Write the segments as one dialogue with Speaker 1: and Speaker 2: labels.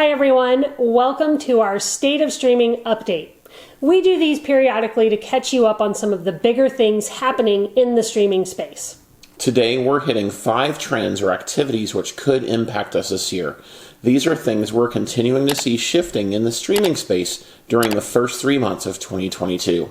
Speaker 1: Hi everyone, welcome to our State of Streaming update. We do these periodically to catch you up on some of the bigger things happening in the streaming space.
Speaker 2: Today we're hitting 5 trends or activities which could impact us this year. These are things we're continuing to see shifting in the streaming space during the first 3 months of 2022.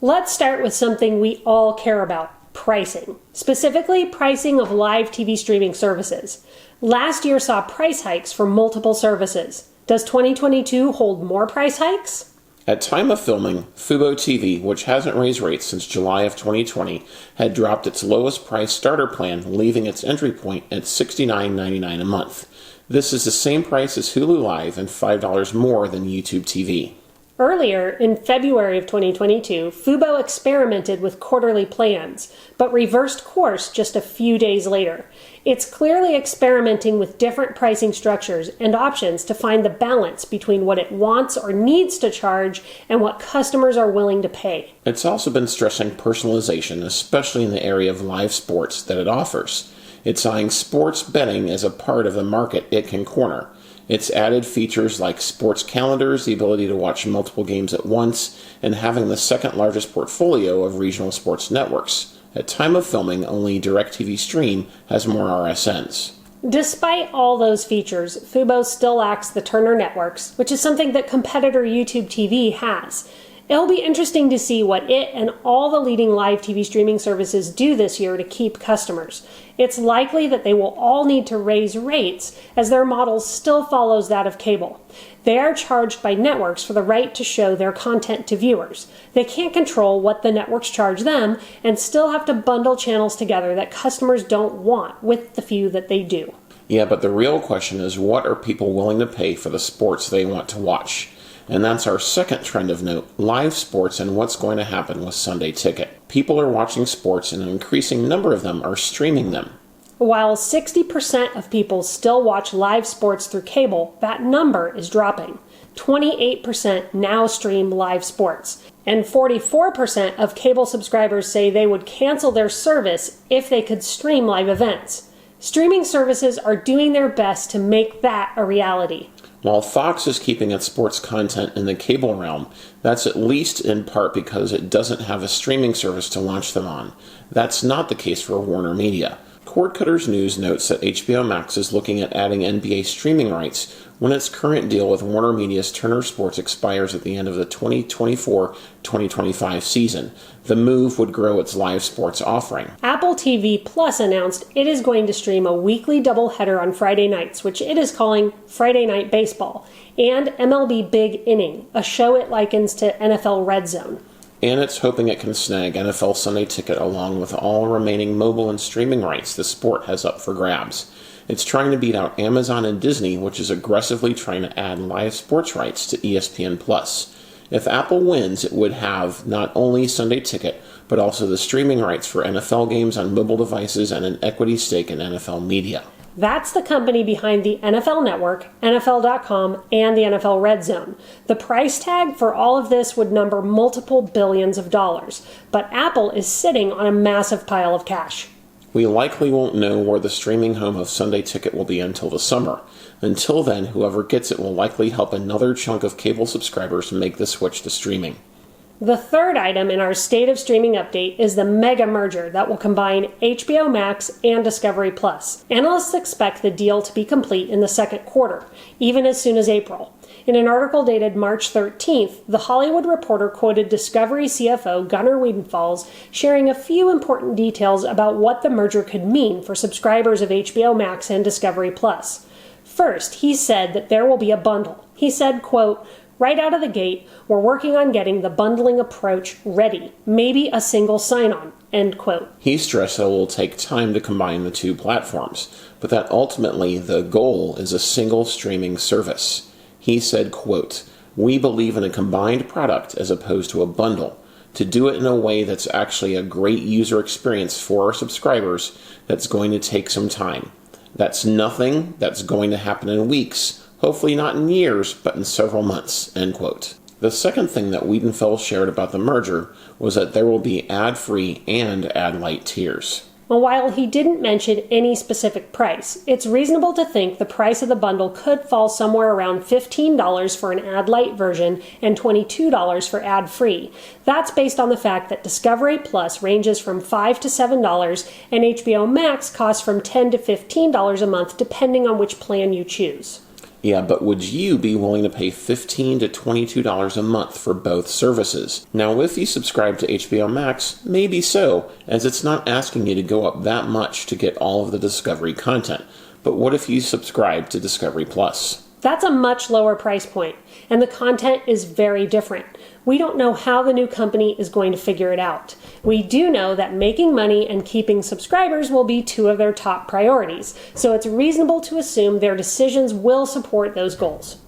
Speaker 1: Let's start with something we all care about, pricing. Specifically, pricing of live TV streaming services. Last year saw price hikes for multiple services. Does 2022 hold more price hikes?
Speaker 2: At time of filming, fuboTV, which hasn't raised rates since July of 2020, had dropped its lowest price starter plan, leaving its entry point at $69.99 a month. This is the same price as Hulu Live and $5 more than YouTube TV.
Speaker 1: Earlier, in February of 2022, Fubo experimented with quarterly plans, but reversed course just a few days later. It's clearly experimenting with different pricing structures and options to find the balance between what it wants or needs to charge and what customers are willing to pay.
Speaker 2: It's also been stressing personalization, especially in the area of live sports that it offers. It's eyeing sports betting as a part of the market it can corner. It's added features like sports calendars, the ability to watch multiple games at once, and having the second largest portfolio of regional sports networks. At time of filming, only DirecTV Stream has more RSNs.
Speaker 1: Despite all those features, Fubo still lacks the Turner networks, which is something that competitor YouTube TV has. It'll be interesting to see what it and all the leading live TV streaming services do this year to keep customers. It's likely that they will all need to raise rates as their model still follows that of cable. They are charged by networks for the right to show their content to viewers. They can't control what the networks charge them and still have to bundle channels together that customers don't want with the few that they do.
Speaker 2: Yeah, but the real question is, what are people willing to pay for the sports they want to watch? And that's our second trend of note, live sports and what's going to happen with Sunday Ticket. People are watching sports and an increasing number of them are streaming them.
Speaker 1: While 60% of people still watch live sports through cable, that number is dropping. 28% now stream live sports, and 44% of cable subscribers say they would cancel their service if they could stream live events. Streaming services are doing their best to make that a reality.
Speaker 2: While Fox is keeping its sports content in the cable realm, that's at least in part because it doesn't have a streaming service to launch them on. That's not the case for Warner Media. Cordcutters News notes that HBO Max is looking at adding NBA streaming rights when its current deal with Warner Media's Turner Sports expires at the end of the 2024-2025 season. The move would grow its live sports offering.
Speaker 1: Apple TV Plus announced it is going to stream a weekly doubleheader on Friday nights, which it is calling Friday Night Baseball, and MLB Big Inning, a show it likens to NFL Red Zone.
Speaker 2: And it's hoping it can snag NFL Sunday Ticket along with all remaining mobile and streaming rights the sport has up for grabs. It's trying to beat out Amazon and Disney, which is aggressively trying to add live sports rights to ESPN+. If Apple wins, it would have not only Sunday Ticket, but also the streaming rights for NFL games on mobile devices and an equity stake in NFL media.
Speaker 1: That's the company behind the NFL Network, NFL.com, and the NFL Red Zone. The price tag for all of this would number multiple billions of dollars, but Apple is sitting on a massive pile of cash.
Speaker 2: We likely won't know where the streaming home of Sunday Ticket will be until the summer. Until then, whoever gets it will likely help another chunk of cable subscribers make the switch to streaming.
Speaker 1: The third item in our State of Streaming update is the mega merger that will combine HBO Max and Discovery Plus. Analysts expect the deal to be complete in the second quarter, even as soon as April. In an article dated March 13th, The Hollywood Reporter quoted Discovery CFO Gunnar Wiedenfels sharing a few important details about what the merger could mean for subscribers of HBO Max and Discovery Plus. First, he said that there will be a bundle. He said, quote, "Right out of the gate, we're working on getting the bundling approach ready, maybe a single sign-on," end quote.
Speaker 2: He stressed that it will take time to combine the two platforms, but that ultimately the goal is a single streaming service. He said, quote, "We believe in a combined product as opposed to a bundle. To do it in a way that's actually a great user experience for our subscribers, that's going to take some time. That's nothing that's going to happen in weeks. Hopefully not in years, but in several months," end quote. The second thing that Wiedenfels shared about the merger was that there will be ad-free and ad-light tiers.
Speaker 1: And while he didn't mention any specific price, it's reasonable to think the price of the bundle could fall somewhere around $15 for an ad-light version and $22 for ad-free. That's based on the fact that Discovery Plus ranges from $5 to $7 and HBO Max costs from $10 to $15 a month depending on which plan you choose.
Speaker 2: Yeah, but would you be willing to pay $15 to $22 a month for both services? Now, if you subscribe to HBO Max, maybe so, as it's not asking you to go up that much to get all of the Discovery content. But what if you subscribe to Discovery Plus?
Speaker 1: That's a much lower price point, and the content is very different. We don't know how the new company is going to figure it out. We do know that making money and keeping subscribers will be two of their top priorities, so it's reasonable to assume their decisions will support those goals.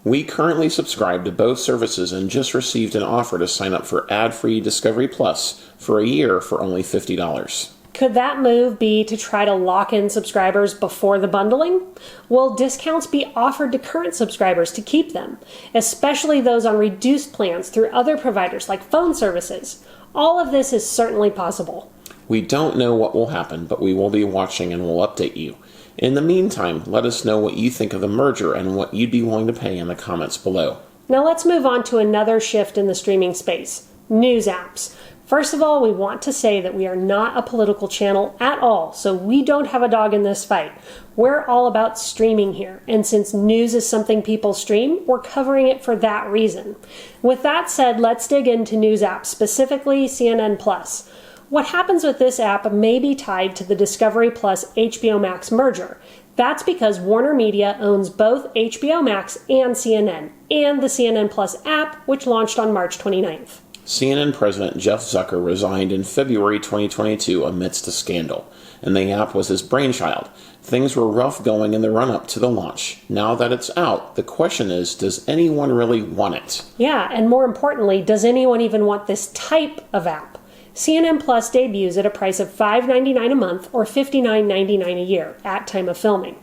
Speaker 2: We currently subscribe to both services and just received an offer to sign up for ad-free Discovery Plus for a year for only $50.
Speaker 1: Could that move be to try to lock in subscribers before the bundling? Will discounts be offered to current subscribers to keep them, especially those on reduced plans through other providers like phone services? All of this is certainly possible.
Speaker 2: We don't know what will happen, but we will be watching and will update you. In the meantime, let us know what you think of the merger and what you'd be willing to pay in the comments below.
Speaker 1: Now let's move on to another shift in the streaming space: news apps. First of all, we want to say that we are not a political channel at all, so we don't have a dog in this fight. We're all about streaming here, and since news is something people stream, we're covering it for that reason. With that said, let's dig into news apps, specifically CNN Plus. What happens with this app may be tied to the Discovery Plus HBO Max merger. That's because Warner Media owns both HBO Max and CNN the CNN Plus app, which launched on March 29th.
Speaker 2: CNN President Jeff Zucker resigned in February 2022 amidst a scandal, and the app was his brainchild. Things were rough going in the run-up to the launch. Now that it's out, the question is, does anyone really want it?
Speaker 1: Yeah, and more importantly, does anyone even want this type of app? CNN Plus debuts at a price of $5.99 a month or $59.99 a year at time of filming.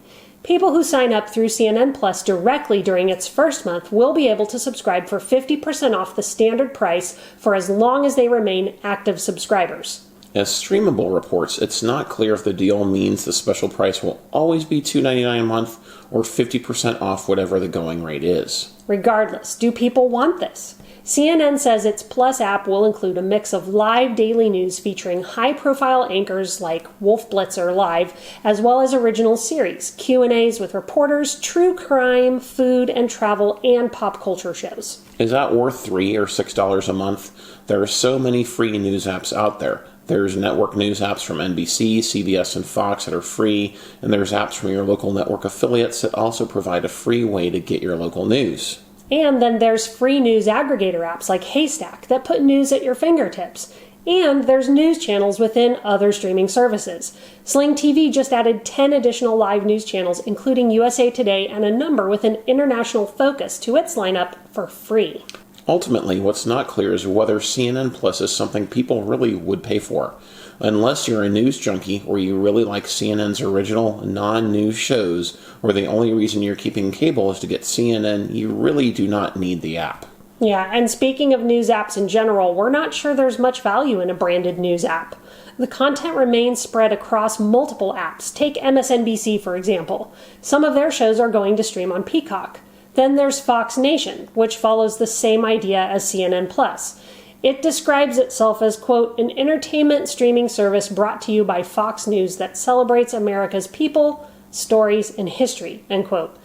Speaker 1: People who sign up through CNN Plus directly during its first month will be able to subscribe for 50% off the standard price for as long as they remain active subscribers.
Speaker 2: As Streamable reports, it's not clear if the deal means the special price will always be $2.99 a month or 50% off whatever the going rate is.
Speaker 1: Regardless, do people want this? CNN says its Plus app will include a mix of live daily news featuring high-profile anchors like Wolf Blitzer Live, as well as original series, Q&As with reporters, true crime, food and travel, and pop culture shows.
Speaker 2: Is that worth $3 or $6 a month? There are so many free news apps out there. There's network news apps from NBC, CBS, and Fox that are free, and there's apps from your local network affiliates that also provide a free way to get your local news.
Speaker 1: And then there's free news aggregator apps like Haystack that put news at your fingertips. And there's news channels within other streaming services. Sling TV just added 10 additional live news channels, including USA Today and a number with an international focus to its lineup for free.
Speaker 2: Ultimately, what's not clear is whether CNN Plus is something people really would pay for. Unless you're a news junkie or you really like CNN's original non-news shows, or the only reason you're keeping cable is to get CNN, you really do not need the app.
Speaker 1: Yeah, and speaking of news apps in general, we're not sure there's much value in a branded news app. The content remains spread across multiple apps. Take MSNBC, for example. Some of their shows are going to stream on Peacock. Then there's Fox Nation, which follows the same idea as CNN Plus. It describes itself as, quote, an entertainment streaming service brought to you by Fox News that celebrates America's people, stories, and history, end quote.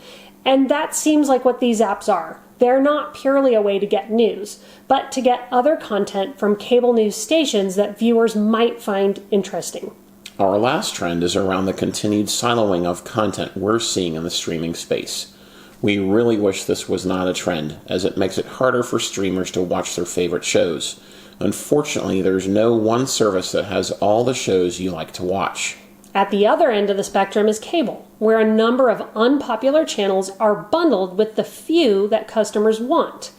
Speaker 1: And that seems like what these apps are. They're not purely a way to get news, but to get other content from cable news stations that viewers might find interesting.
Speaker 2: Our last trend is around the continued siloing of content we're seeing in the streaming space. We really wish this was not a trend, as it makes it harder for streamers to watch their favorite shows. Unfortunately, there's no one service that has all the shows you like to watch.
Speaker 1: At the other end of the spectrum is cable, where a number of unpopular channels are bundled with the few that customers want.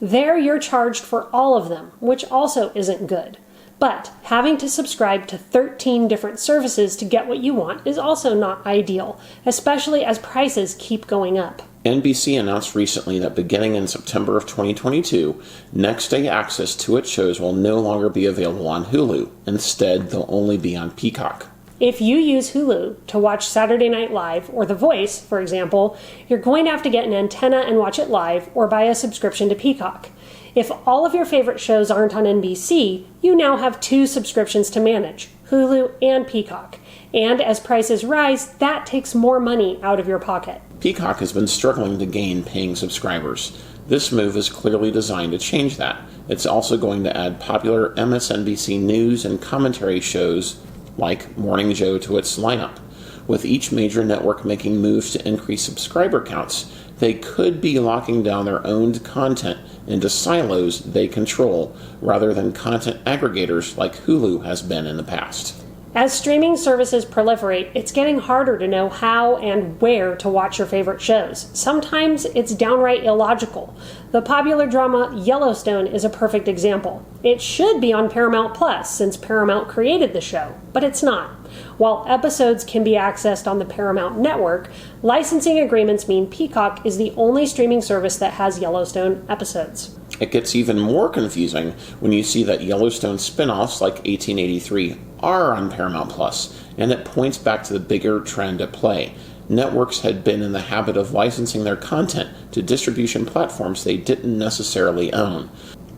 Speaker 1: There you're charged for all of them, which also isn't good. But having to subscribe to 13 different services to get what you want is also not ideal, especially as prices keep going up.
Speaker 2: NBC announced recently that beginning in September of 2022, next-day access to its shows will no longer be available on Hulu. Instead, they'll only be on Peacock.
Speaker 1: If you use Hulu to watch Saturday Night Live or The Voice, for example, you're going to have to get an antenna and watch it live or buy a subscription to Peacock. If all of your favorite shows aren't on NBC, you now have 2 subscriptions to manage, Hulu and Peacock. And as prices rise, that takes more money out of your pocket.
Speaker 2: Peacock has been struggling to gain paying subscribers. This move is clearly designed to change that. It's also going to add popular MSNBC news and commentary shows like Morning Joe to its lineup. With each major network making moves to increase subscriber counts, they could be locking down their owned content into silos they control, rather than content aggregators like Hulu has been in the past.
Speaker 1: As streaming services proliferate, it's getting harder to know how and where to watch your favorite shows. Sometimes it's downright illogical. The popular drama Yellowstone is a perfect example. It should be on Paramount Plus since Paramount created the show, but it's not. While episodes can be accessed on the Paramount network, licensing agreements mean Peacock is the only streaming service that has Yellowstone episodes.
Speaker 2: It gets even more confusing when you see that Yellowstone spin-offs like 1883 are on Paramount Plus, and it points back to the bigger trend at play. Networks had been in the habit of licensing their content to distribution platforms they didn't necessarily own.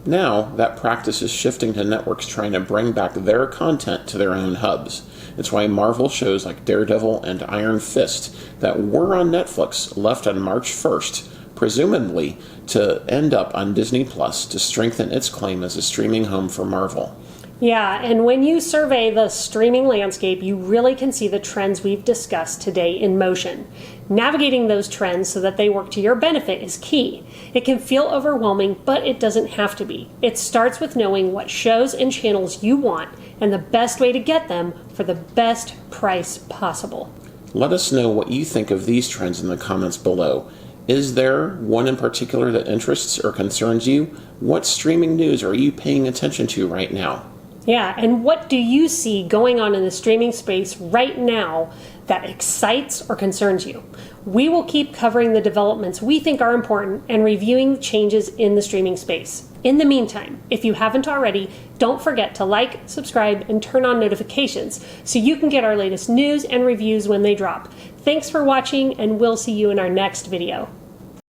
Speaker 2: Now, that practice is shifting to networks trying to bring back their content to their own hubs. It's why Marvel shows like Daredevil and Iron Fist that were on Netflix left on March 1st, presumably to end up on Disney Plus to strengthen its claim as a streaming home for Marvel.
Speaker 1: Yeah, and when you survey the streaming landscape, you really can see the trends we've discussed today in motion. Navigating those trends so that they work to your benefit is key. It can feel overwhelming, but it doesn't have to be. It starts with knowing what shows and channels you want and the best way to get them for the best price possible.
Speaker 2: Let us know what you think of these trends in the comments below. Is there one in particular that interests or concerns you? What streaming news are you paying attention to right now?
Speaker 1: Yeah, and what do you see going on in the streaming space right now that excites or concerns you? We will keep covering the developments we think are important and reviewing changes in the streaming space. In the meantime, if you haven't already, don't forget to like, subscribe, and turn on notifications so you can get our latest news and reviews when they drop. Thanks for watching, and we'll see you in our next video.